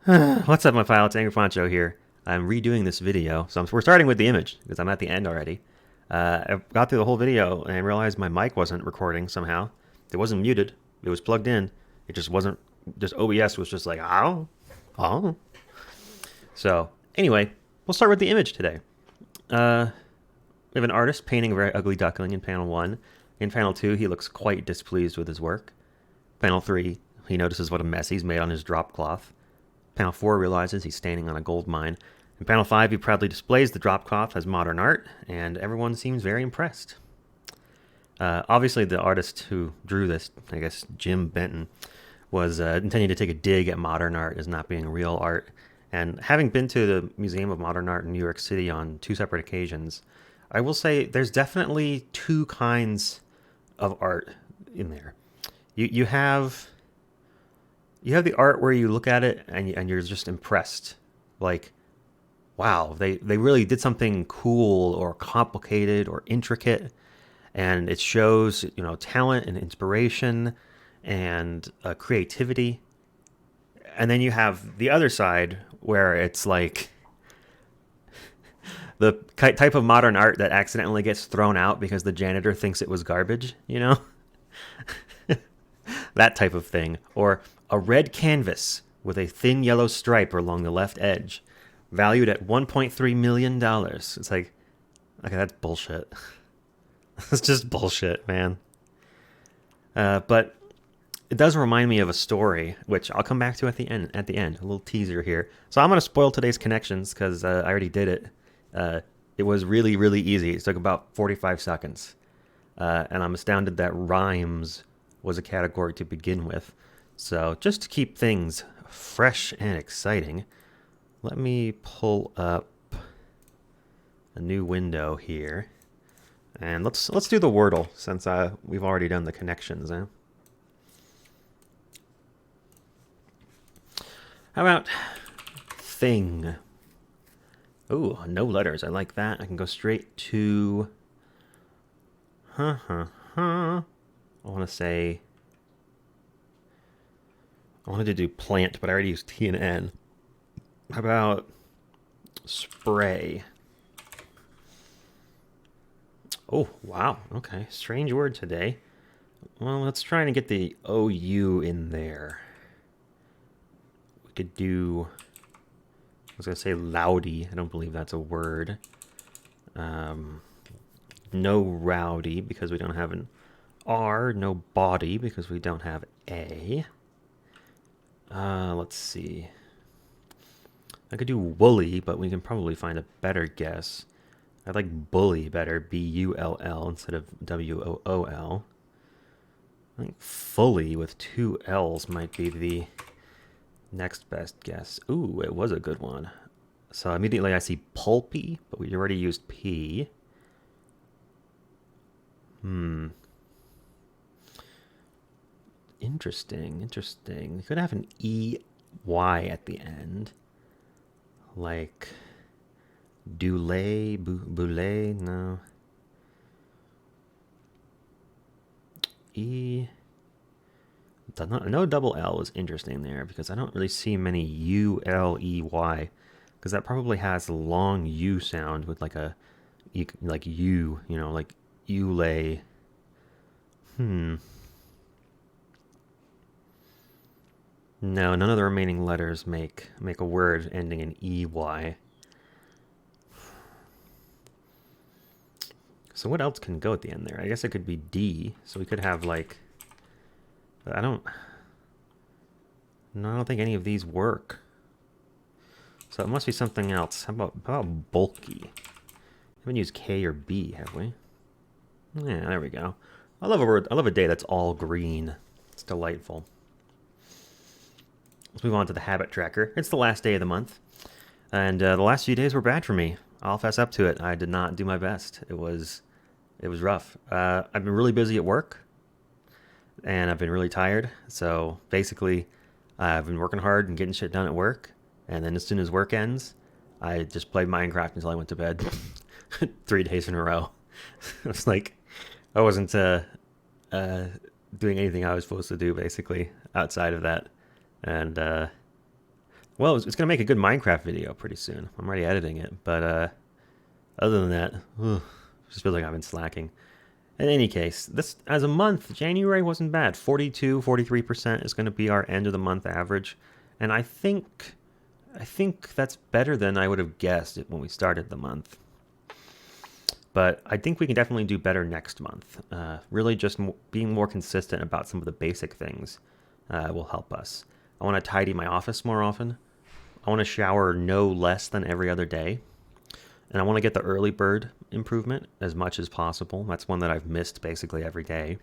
What's up, my pal? It's Angry Poncho here. I'm redoing this video, so we're starting with the image because I'm at the end already. I got through the whole video and realized my mic wasn't recording somehow. It wasn't muted. It was plugged in. It just wasn't. Just OBS was just like oh. So anyway, we'll start with the image today. We have an artist painting a very ugly duckling in panel 1. In panel 2, he looks quite displeased with his work. Panel 3, he notices what a mess he's made on his drop cloth. Panel 4 realizes he's standing on a gold mine. In panel 5, he proudly displays the drop cloth as modern art, and everyone seems very impressed. Obviously, the artist who drew this, I guess Jim Benton, was intending to take a dig at modern art as not being real art. And having been to the Museum of Modern Art in New York City on 2 separate occasions, I will say there's definitely 2 kinds of art in there. You have the art where you look at it and you're just impressed, like, wow, they really did something cool or complicated or intricate, and it shows talent and inspiration and creativity. And then you have the other side where it's like the type of modern art that accidentally gets thrown out because the janitor thinks it was garbage, that type of thing. Or a red canvas with a thin yellow stripe along the left edge, valued at $1.3 million. It's like, okay, that's bullshit. It's just bullshit, man. But it does remind me of a story, which I'll come back to at the end. A little teaser here. So I'm going to spoil today's connections because I already did it. It was really, really easy. It took about 45 seconds. And I'm astounded that rhymes was a category to begin with. So just to keep things fresh and exciting, let me pull up a new window here. And let's do the Wordle since we've already done the connections. How about thing? Oh, no letters. I like that. I can go straight to... I want to say... I wanted to do plant, but I already used T and N. How about spray? Oh, wow. Okay. Strange word today. Well, let's try and get the OU in there. We could do... I was going to say loudy. I don't believe that's a word. No rowdy because we don't have an R. No body because we don't have A. Let's see. I could do woolly, but we can probably find a better guess. I like bully better, B-U-L-L instead of W-O-O-L. I think fully with 2 L's might be the next best guess. Ooh, it was a good one. So immediately I see pulpy, but we already used P. Interesting. You could have an E-Y at the end. Like Dulé, Boulé, no. No double L was interesting there because I don't really see many U-L-E-Y because that probably has a long U sound with like a, like U, like Ulay. No, none of the remaining letters make a word ending in EY. So what else can go at the end there? I guess it could be D. So we could have like... I don't think any of these work. So it must be something else. How about bulky? Haven't used K or B, have we? Yeah, there we go. I love a day that's all green. It's delightful. Let's move on to the habit tracker. It's the last day of the month, and the last few days were bad for me. I'll fess up to it. I did not do my best. It was rough. I've been really busy at work, and I've been really tired. So basically, I've been working hard and getting shit done at work, and then as soon as work ends, I just played Minecraft until I went to bed. 3 days in a row. It was like I wasn't doing anything I was supposed to do basically outside of that. And Well, it's going to make a good Minecraft video pretty soon. I'm already editing it, but other than that, just feels like I've been slacking. In any case, this as a month, January wasn't bad. 42, 43% is going to be our end of the month average, and I think that's better than I would have guessed it when we started the month. But I think we can definitely do better next month. Really, just being more consistent about some of the basic things will help us. I want to tidy my office more often. I want to shower no less than every other day. And I want to get the early bird improvement as much as possible. That's one that I've missed basically every day.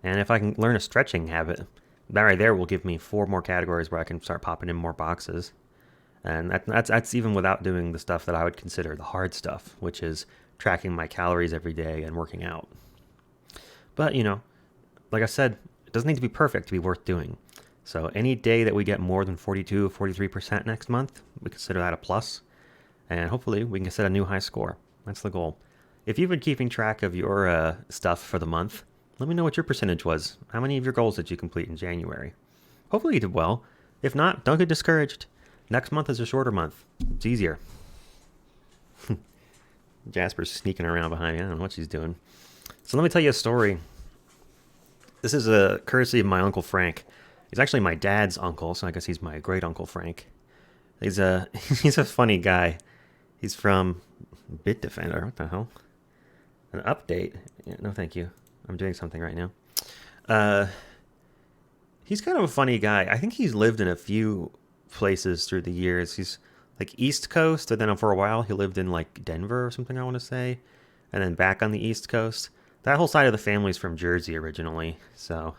And if I can learn a stretching habit, that right there will give me 4 more categories where I can start popping in more boxes. And that's even without doing the stuff that I would consider the hard stuff, which is tracking my calories every day and working out. But, like I said, it doesn't need to be perfect to be worth doing. So any day that we get more than 42 or 43% next month, we consider that a plus. And hopefully we can set a new high score. That's the goal. If you've been keeping track of your stuff for the month, let me know what your percentage was. How many of your goals did you complete in January? Hopefully you did well. If not, don't get discouraged. Next month is a shorter month. It's easier. Jasper's sneaking around behind me. I don't know what she's doing. So let me tell you a story. This is a courtesy of my Uncle Frank. He's actually my dad's uncle, so I guess he's my great Uncle Frank. He's a funny guy. He's from Bitdefender. What the hell? An update? Yeah, no, thank you. I'm doing something right now. He's kind of a funny guy. I think he's lived in a few places through the years. He's like East Coast, and then for a while he lived in like Denver or something, I want to say, and then back on the East Coast. That whole side of the family's from Jersey originally. So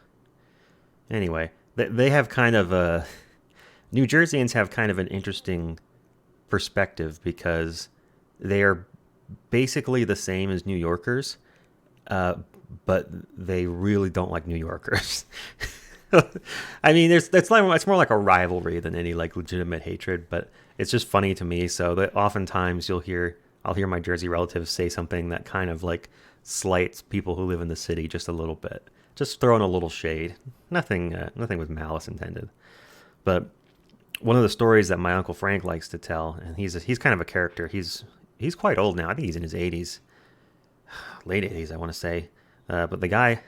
anyway, they have kind of a New Jerseyans have kind of an interesting perspective because they are basically the same as New Yorkers, but they really don't like New Yorkers. I mean, it's more like a rivalry than any like legitimate hatred, but it's just funny to me. So that oftentimes I'll hear my Jersey relatives say something that kind of like slights people who live in the city just a little bit, just throwing a little shade. Nothing with malice intended. But one of the stories that my Uncle Frank likes to tell, and he's kind of a character. He's quite old now. I think he's in his 80s, late 80s, I want to say. But the guy.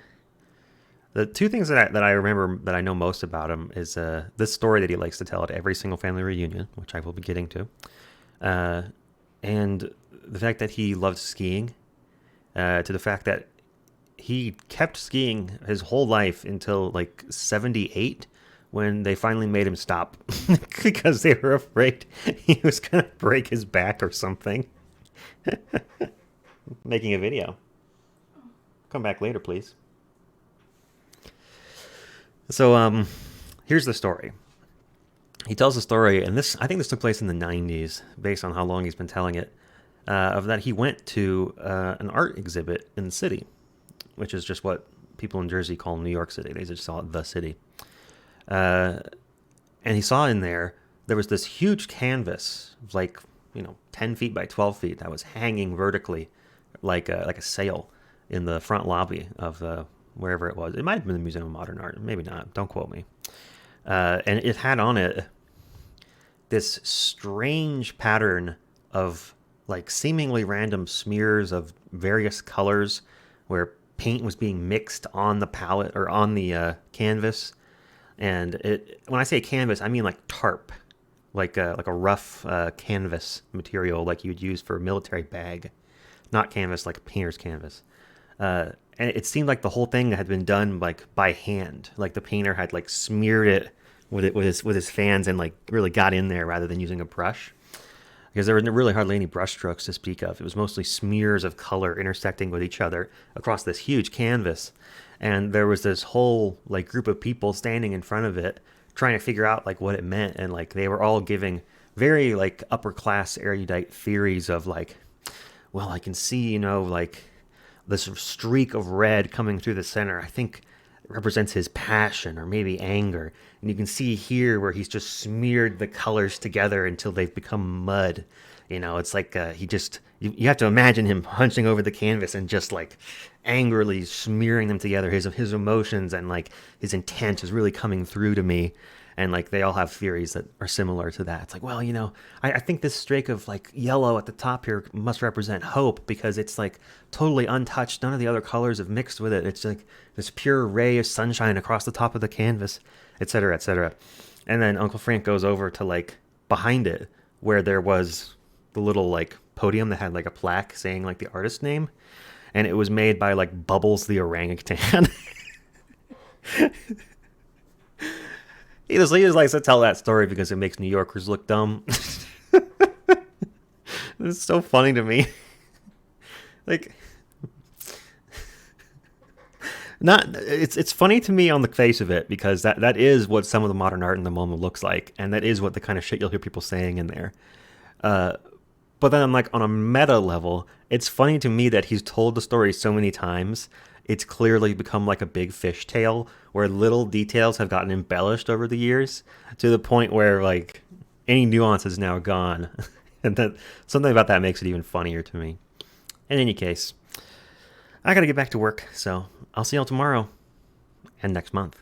The 2 things that I remember that I know most about him is this story that he likes to tell at every single family reunion, which I will be getting to, and the fact that he loved skiing, to the fact that he kept skiing his whole life until like 78, when they finally made him stop because they were afraid he was going to break his back or something. Making a video. Come back later, please. So, here's the story. He tells the story, and I think this took place in the 90s, based on how long he's been telling it, of that he went to an art exhibit in the city, which is just what people in Jersey call New York City. They just call it the city. And he saw in there was this huge canvas, like 10 feet by 12 feet, that was hanging vertically, like a sail, in the front lobby of wherever it was. It might have been the Museum of Modern Art, maybe not. Don't quote me. And it had on it this strange pattern of like seemingly random smears of various colors, where paint was being mixed on the palette or on the canvas. And when I say canvas, I mean like tarp, like a rough canvas material like you'd use for a military bag, not canvas like a painter's canvas. And it seemed like the whole thing had been done like by hand, like the painter had like smeared it with his fans and like really got in there rather than using a brush, because there were really hardly any brush strokes to speak of. It was mostly smears of color intersecting with each other across this huge canvas. And there was this whole like group of people standing in front of it trying to figure out like what it meant, and like they were all giving very like upper class erudite theories of like, well, I can see like this streak of red coming through the center. I think it represents his passion or maybe anger. And you can see here where he's just smeared the colors together until they've become mud. It's like you have to imagine him hunching over the canvas and just like angrily smearing them together. His emotions and like his intent is really coming through to me. and like they all have theories that are similar to that. It's like, well, I think this streak of like yellow at the top here must represent hope because it's like totally untouched. None of the other colors have mixed with it. It's like this pure ray of sunshine across the top of the canvas, etc., etc. And then Uncle Frank goes over to like behind it where there was the little like podium that had like a plaque saying like the artist name, and it was made by like Bubbles the orangutan. He just likes to tell that story because it makes New Yorkers look dumb. It's so funny to me. Like, not it's funny to me on the face of it because that is what some of the modern art in the moment looks like, and that is what the kind of shit you'll hear people saying in there. But then, like on a meta level, it's funny to me that he's told the story so many times. It's clearly become like a big fish tale where little details have gotten embellished over the years to the point where like any nuance is now gone, and that something about that makes it even funnier to me. In any case, I gotta get back to work, so I'll see y'all tomorrow and next month.